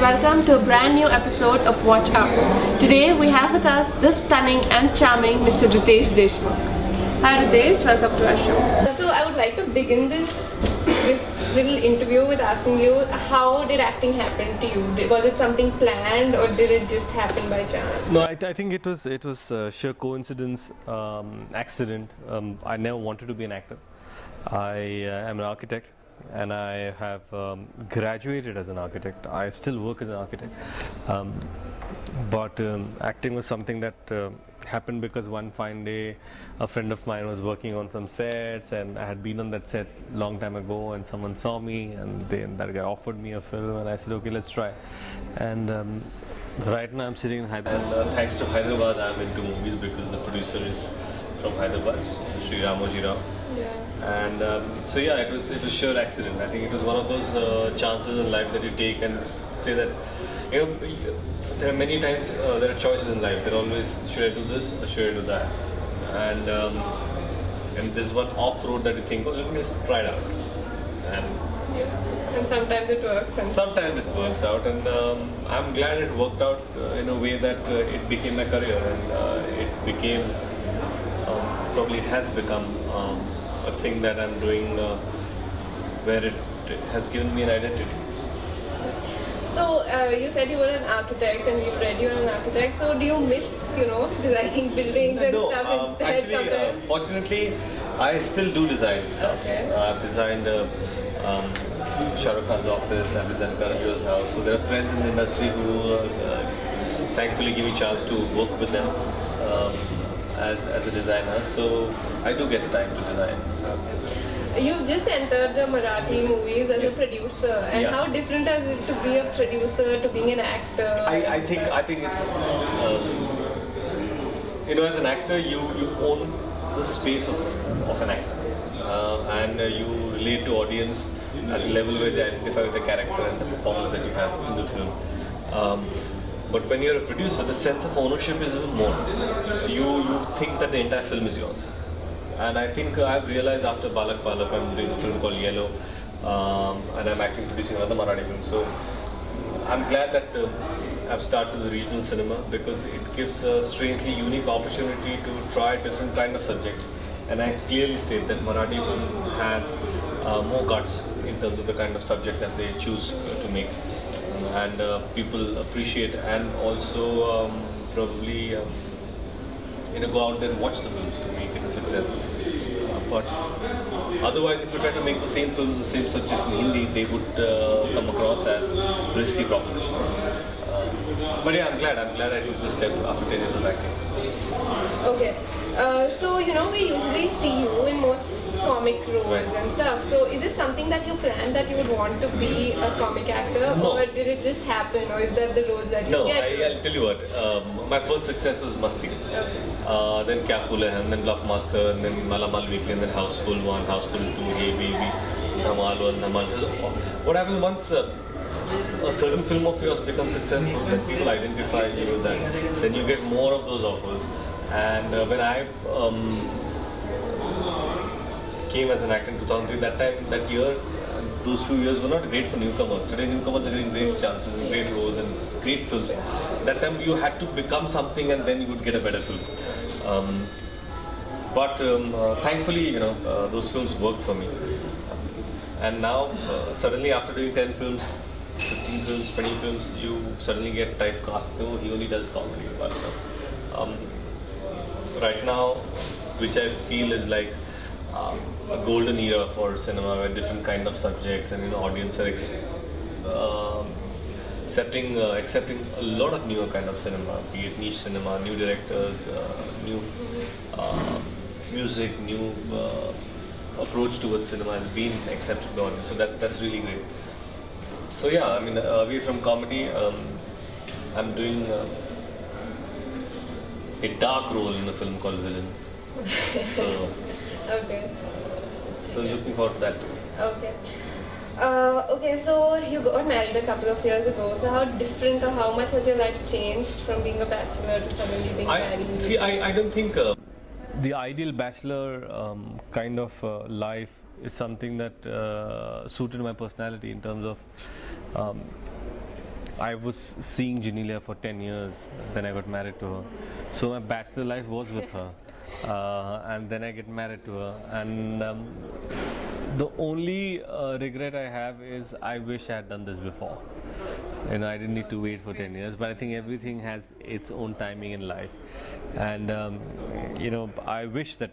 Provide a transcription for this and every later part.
welcome to a brand new episode of Watch Up. Today we have with us the stunning and charming Mr. Riteish Deshmukh. Hi Riteish, welcome to our show. So I would like to begin this little interview with asking you, how did acting happen to you? Was it something planned or did it just happen by chance? No, I think it was sheer coincidence, accident. I never wanted to be an actor. I am an architect. And I have graduated as an architect. I still work as an architect, but acting was something that happened because one fine day a friend of mine was working on some sets, and I had been on that set long time ago, and someone saw me, and that guy offered me a film, and I said, okay, let's try. And right now I'm sitting in Hyderabad, and thanks to Hyderabad I'm into movies because the producer is from Hyderabad, Sri Ramoji Rao. Yeah. And so yeah, it was sheer accident. I think it was one of those chances in life that you take and say that, you know, there are many times there are choices in life. There are always, should I do this or should I do that? And there's one off road that you think, oh, let me just try it out. And sometimes it works. And sometimes it works out, and I'm glad it worked out in a way that it became my career, and it became, probably it has become a thing that I'm doing where it has given me an identity. So you said you were an architect and we've read you're an architect, so do you miss, designing buildings and stuff instead actually, sometimes? Fortunately, I still do design stuff. Okay. I've designed Shah Rukh Khan's office, I've designed Karan Johar's house, so there are friends in the industry who thankfully give me a chance to work with them as a designer, so I do get time to design. You've just entered the Marathi movies as a producer, and how different is it to be a producer to being an actor? I think it's as an actor you own the space of an actor, and you relate to audience at a level where they identify with the character and the performance that you have in the film. But when you're a producer, the sense of ownership is even more. You think that the entire film is yours. And I think I've realized after Balak Balak, I'm doing a film called Yellow, and I'm acting producing another Marathi film. So I'm glad that I've started the regional cinema because it gives a strangely unique opportunity to try different kind of subjects. And I clearly state that Marathi film has more guts in terms of the kind of subject that they choose to make. And people appreciate and also probably go out there and watch the films to make it a success. But otherwise, if you try to make the same films, the same subjects in Hindi, they would come across as risky propositions. But yeah, I'm glad I took this step after 10 years of acting. Okay, so we usually see you in most comic roles and stuff. So is it something that you planned that you would want to be a comic actor, or did it just happen, or is that the roles that you get? No, I'll tell you what. My first success was Masti. Then Kya Phul Hai, and then Bluff Master, and then Mala Mal Weekly, and then Houseful 1, Houseful 2, Hey Baby, Dhamal 1, Dhamal 2. What happens once a certain film of yours becomes successful, then people identify you with that. Then you get more of those offers. And when I came as an actor in 2003, that year, those few years were not great for newcomers. Today newcomers are getting great chances and great roles and great films. That time you had to become something and then you would get a better film. But thankfully, those films worked for me. And now, suddenly after doing 10 films, 15 films, 20 films, you suddenly get typecast. So he only does comedy. But right now, which I feel is like a golden era for cinema, where different kind of subjects and audience are accepting a lot of newer kind of cinema, be it niche cinema, new directors, new music, new approach towards cinema has been accepted by audience. So that's really great. So yeah, I mean, away from comedy, I'm doing a dark role in a film called Villain. So. Okay. So looking forward to that too. Okay. Okay, so you got married a couple of years ago. So how different or how much has your life changed from being a bachelor to suddenly being married? See, I don't think the ideal bachelor kind of life is something that suited my personality in terms of I was seeing Genelia for 10 years, then I got married to her. So my bachelor life was with her. And then I get married to her. And the only regret I have is I wish I had done this before. You know, I didn't need to wait for 10 years, but I think everything has its own timing in life. And, you know, I wish that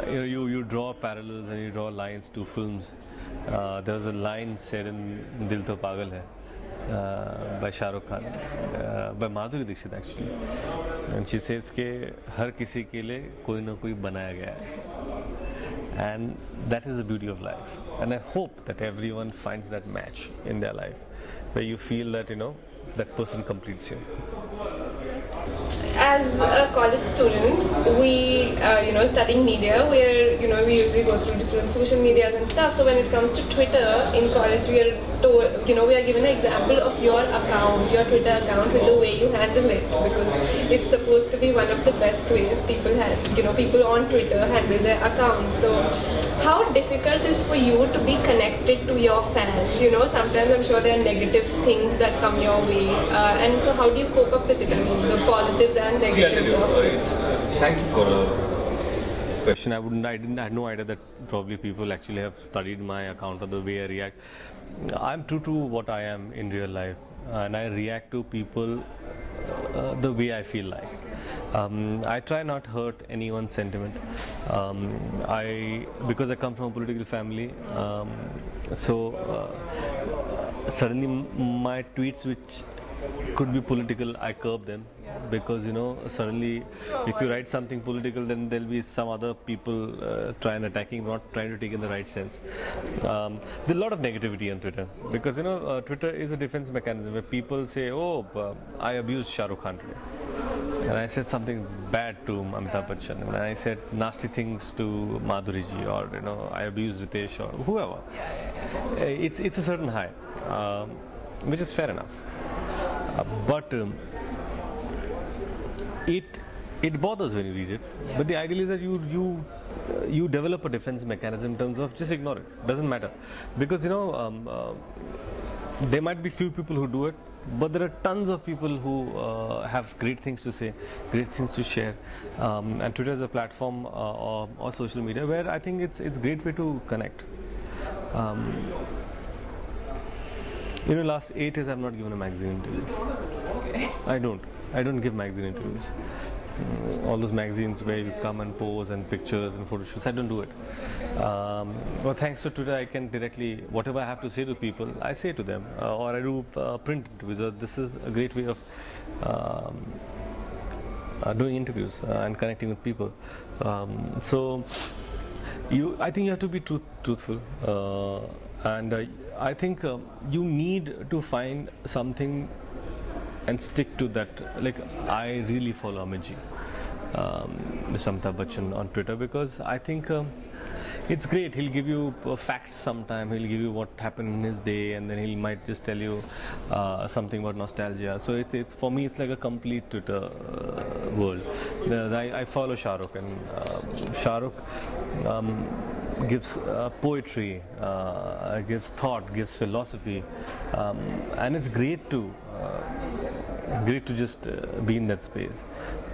you draw parallels and you draw lines to films. There was a line said in Dil To Pagal Hai by Shah Rukh Khan, by Madhuri Dixit actually, and she says ke har kisi ke liye koi na koi banaya gaya hai, and that is the beauty of life. And I hope that everyone finds that match in their life where you feel that, you know, that person completes you. As a college student, we, studying media, where, we usually go through different social medias and stuff. So when it comes to Twitter, in college, we are told, we are given an example of your account, your Twitter account, with the way you handle it, because it's supposed to be one of the best ways people on Twitter handle their accounts. So how difficult is for you to be connected to your fans? Sometimes I'm sure there are negative things that come your way, and so how do you cope up with it? I mean, the positives and negatives. Thank you for a question. I had no idea that probably people actually have studied my account or the way I react. I'm true to what I am in real life, and I react to people the way I feel like. I try not hurt anyone's sentiment. Because I come from a political family, suddenly my tweets which could be political, I curb them, because suddenly if you write something political, then there'll be some other people attacking, not trying to take in the right sense. There's a lot of negativity on Twitter, because Twitter is a defense mechanism where people say, oh, I abused Shah Rukh Khan today, and I said something bad to Amitabh Bachchan, and I said nasty things to Madhuri ji, or I abused Riteish or whoever. It's a certain high, which is fair enough. But it bothers when you read it. But the ideal is that you develop a defense mechanism in terms of just ignore it. Doesn't matter, because there might be few people who do it, but there are tons of people who have great things to say, great things to share. And Twitter is a platform or social media where I think it's a great way to connect. Last 8 years I've not given a magazine interview. Okay. I don't give magazine interviews. All those magazines where you come and pose and pictures and photo shoots, I don't do it. But thanks to Twitter, I can directly, whatever I have to say to people, I say to them, or I do print interviews. This is a great way of doing interviews and connecting with people. I think you have to be truthful. And I think you need to find something and stick to that. Like, I really follow Amiji, Mr. Amitabh Bachchan on Twitter, because I think it's great. He'll give you facts sometime, he'll give you what happened in his day, and then he might just tell you something about nostalgia. So it's for me, it's like a complete Twitter world. I follow Shah Rukh, and Shah Rukh gives poetry, gives thought, gives philosophy, and it's great to just be in that space.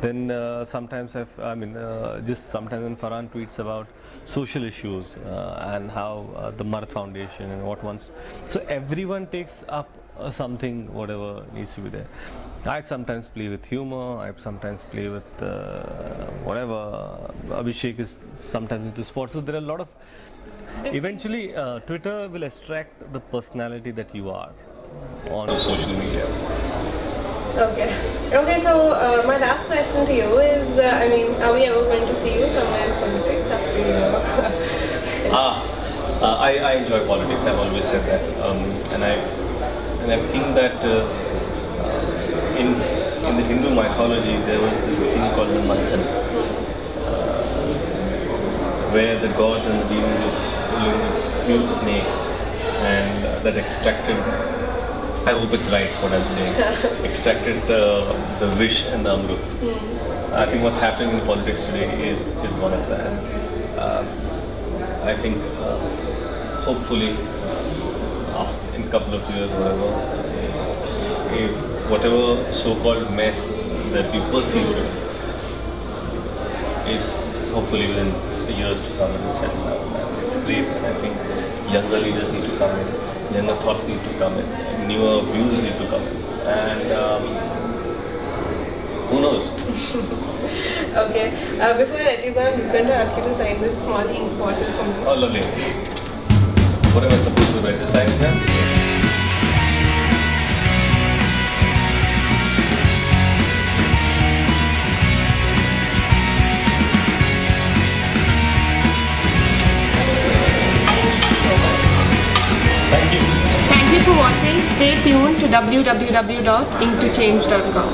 Then sometimes sometimes when Farhan tweets about social issues and how the Mard Foundation and what wants, so everyone takes up something, whatever needs to be there. I sometimes play with humor, I sometimes play with whatever. Abhishek is sometimes into sports. So there are a lot of, eventually Twitter will extract the personality that you are on social media. Okay, so my last question to you is, are we ever going to see you somewhere in politics after I enjoy politics, I've always said that, and I think that in the Hindu mythology there was this thing called the Manthan, where the gods and the demons were pulling this huge snake, and that extracted, I hope it's right what I'm saying, extracted the wish and the amrut. I think what's happening in politics today is one of that. I think hopefully in couple of years, whatever, whatever so-called mess that we perceive is hopefully within years to come and settle down. And it's great, and I think younger leaders need to come in, younger thoughts need to come in, and newer views need to come in, and who knows? Okay, before I let you go, I'm just going to ask you to sign this small ink bottle for me. Oh, lovely. What am I supposed to write? The sign here? Thank you. Thank you for watching. Stay tuned to www.inktochange.com.